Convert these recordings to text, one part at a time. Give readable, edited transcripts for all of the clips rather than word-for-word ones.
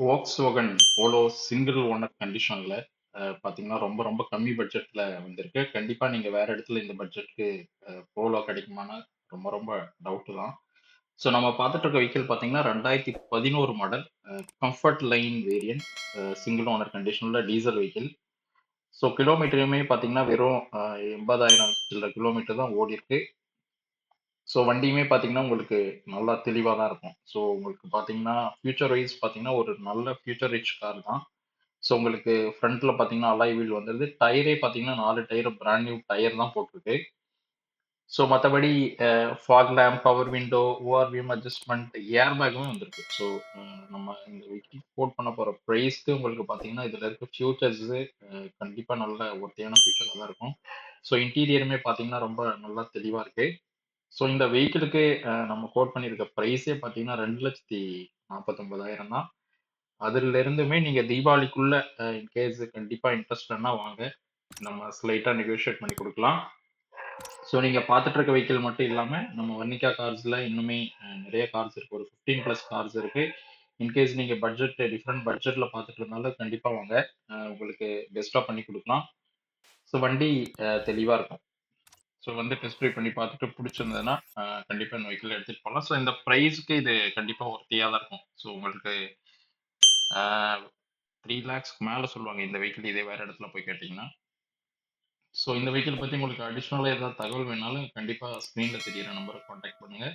Volkswagen Polo Single owner கண்டிஷன்ல பார்த்தீங்கன்னா ரொம்ப ரொம்ப கம்மி பட்ஜெட்ல வந்திருக்கு. கண்டிப்பா நீங்க வேற இடத்துல இந்த பட்ஜெட்க்கு போலோ கிடைக்குமானா ரொம்ப ரொம்ப டவுட் தான். ஸோ நம்ம பார்த்துட்டு இருக்க வெஹிக்கிள் பார்த்தீங்கன்னா 2011 model comfort line variant single owner கண்டிஷன்ல டீசல் வெஹிக்கிள். ஸோ கிலோமீட்டருமே பார்த்தீங்கன்னா வெறும் 80,000 சில்லற கிலோமீட்டர் தான் ஓடி இருக்கு. ஸோ வண்டியுமே பார்த்தீங்கன்னா உங்களுக்கு நல்லா தெளிவா தான் இருக்கும். ஸோ உங்களுக்கு பார்த்தீங்கன்னா ஃபியூச்சர் வைஸ் பார்த்தீங்கன்னா ஒரு நல்ல ஃபியூச்சர் ரிச் கார் தான். ஸோ உங்களுக்கு ஃப்ரண்ட்ல பார்த்தீங்கன்னா அலாய் வீல் வந்துருது. டயரே பார்த்தீங்கன்னா 4 டயர் பிராண்ட் நியூ டயர் தான் போட்டிருக்கு. ஸோ மற்றபடி fog lamp, power window, ORVM adjustment, air பேக்குமே வந்திருக்கு. ஸோ நம்ம இந்த வெஹிக்கிள் கோட் பண்ண போகிற ப்ரைஸ்க்கு உங்களுக்கு பார்த்தீங்கன்னா இதில் இருக்க ஃபியூச்சர்ஸு கண்டிப்பாக நல்ல ஒர்த்தியான ஃபியூச்சராக தான் இருக்கும். ஸோ இன்டீரியருமே பார்த்தீங்கன்னா ரொம்ப நல்லா தெளிவாக இருக்கு. ஸோ இந்த வெஹிக்கிளுக்கு நம்ம கோட் பண்ணியிருக்க ப்ரைஸே பார்த்தீங்கன்னா 2,49,000 தான். அதுல இருந்துமே நீங்க தீபாவளிக்குள்ள இன்கேஸ் கண்டிப்பா இன்ட்ரெஸ்ட்னா வாங்க, நம்ம ஸ்லைட்டா நெகோஷியேட் பண்ணி கொடுக்கலாம். ஸோ நீங்க பார்த்துட்டு இருக்க வெஹிக்கிள் மட்டும் இல்லாம நம்ம வர்ணிகா கார்ஸ்ல இன்னுமே நிறைய கார்ஸ் இருக்கு. ஒரு 15 பிளஸ் கார்ஸ் இருக்கு. இன்கேஸ் நீங்க பட்ஜெட் டிஃப்ரெண்ட் பட்ஜெட்ல பார்த்துட்டு இருந்தாலும் கண்டிப்பா வாங்க, உங்களுக்கு பெஸ்டா பண்ணி கொடுக்கலாம். ஸோ வண்டி தெளிவா இருக்கும். ஸோ வந்து டெஸ்ட் ட்ரைவ் பண்ணி பார்த்துட்டு பிடிச்சிருந்ததுன்னா கண்டிப்பா இந்த வெஹிக்கிள் எடுத்துட்டு போகலாம். ஸோ இந்த ப்ரைஸ்க்கு இது கண்டிப்பா ஒர்த்தியா தான் இருக்கும். ஸோ உங்களுக்கு 3 லேக்ஸ்க்கு மேல சொல்லுவாங்க இந்த வெஹிக்கிள் இதே வேற இடத்துல போய் கேட்டிங்கன்னா. ஸோ இந்த வெஹிக்கிள் பத்தி உங்களுக்கு அடிஷ்னலா ஏதாவது தகவல் வேணாலும் கண்டிப்பா ஸ்க்ரீன்ல தெரியிற நம்பருக்கு கான்டாக்ட் பண்ணுங்க.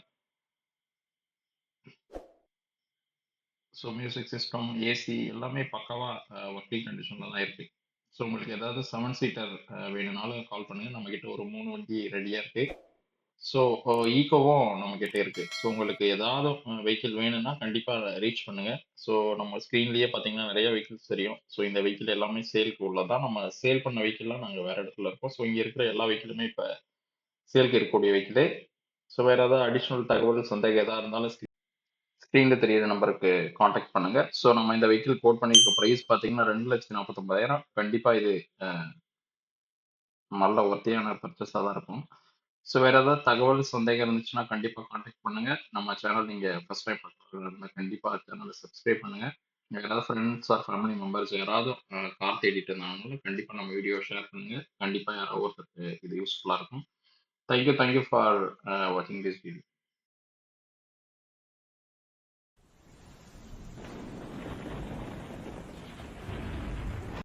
ஸோ மியூசிக் சிஸ்டம், ஏசி எல்லாமே பக்காவா ஒர்க்கிங் கண்டிஷன்ல தான் இருக்கு. ஸோ உங்களுக்கு ஏதாவது 7 சீட்டர் வேணும்னாலும் கால் பண்ணுங்க. நம்ம கிட்ட ஒரு 3 வண்டி ரெடியா இருக்கு. ஸோ ஈக்கோவும் நம்ம கிட்ட இருக்கு. ஸோ உங்களுக்கு ஏதாவது வெஹிக்கிள் வேணும்னா கண்டிப்பா ரீச் பண்ணுங்க. ஸோ நம்ம ஸ்க்ரீன்லயே பார்த்தீங்கன்னா நிறைய வெஹிக்கிள்ஸ் தெரியும். ஸோ இந்த வெஹிக்கிள் எல்லாமே சேல்க்கு உள்ளதான். நம்ம சேல் பண்ண வெஹிக்கிள்லாம் நாங்கள் வேற இடத்துல இருக்கோம். ஸோ இங்க இருக்கிற எல்லா வெஹிக்கிளுமே இப்போ சேல்க்கு இருக்கக்கூடிய வெஹிக்கிள். ஸோ வேற ஏதாவது அடிஷ்னல் தகவல் சந்தேகம் எதா இருந்தாலும் ஸ்க்ரீன்ல தெரியிற நம்பருக்கு காண்டாக்ட் பண்ணுங்க. ஸோ நம்ம இந்த வெஹிக்கிள் கோட் பண்ணியிருக்க ப்ரைஸ் பார்த்தீங்கன்னா 2,49,000. கண்டிப்பா இது நல்ல ஒர்த்தியான பர்ச்சேஸாக தான் இருக்கும். ஸோ வேற ஏதாவது தகவல் சந்தேகம் இருந்துச்சுன்னா கண்டிப்பா காண்டாக்ட் பண்ணுங்க. நம்ம சேனல் நீங்க ஃபர்ஸ்ட் டைம் பார்க்குறதா கண்டிப்பா சேனலை சப்ஸ்கிரைப் பண்ணுங்க. யாராவது ஃப்ரெண்ட்ஸ் ஆர் ஃபேமிலி மெம்பர்ஸ் யாராவது கார் தேடிட்டு இருந்தாங்கனாலும் கண்டிப்பா நம்ம வீடியோ ஷேர் பண்ணுங்க. கண்டிப்பா யாரோ ஒருத்தருக்கு இது யூஸ்ஃபுல்லா இருக்கும். தேங்க்யூ ஃபார் வாட்சிங் திஸ் வீடியோ.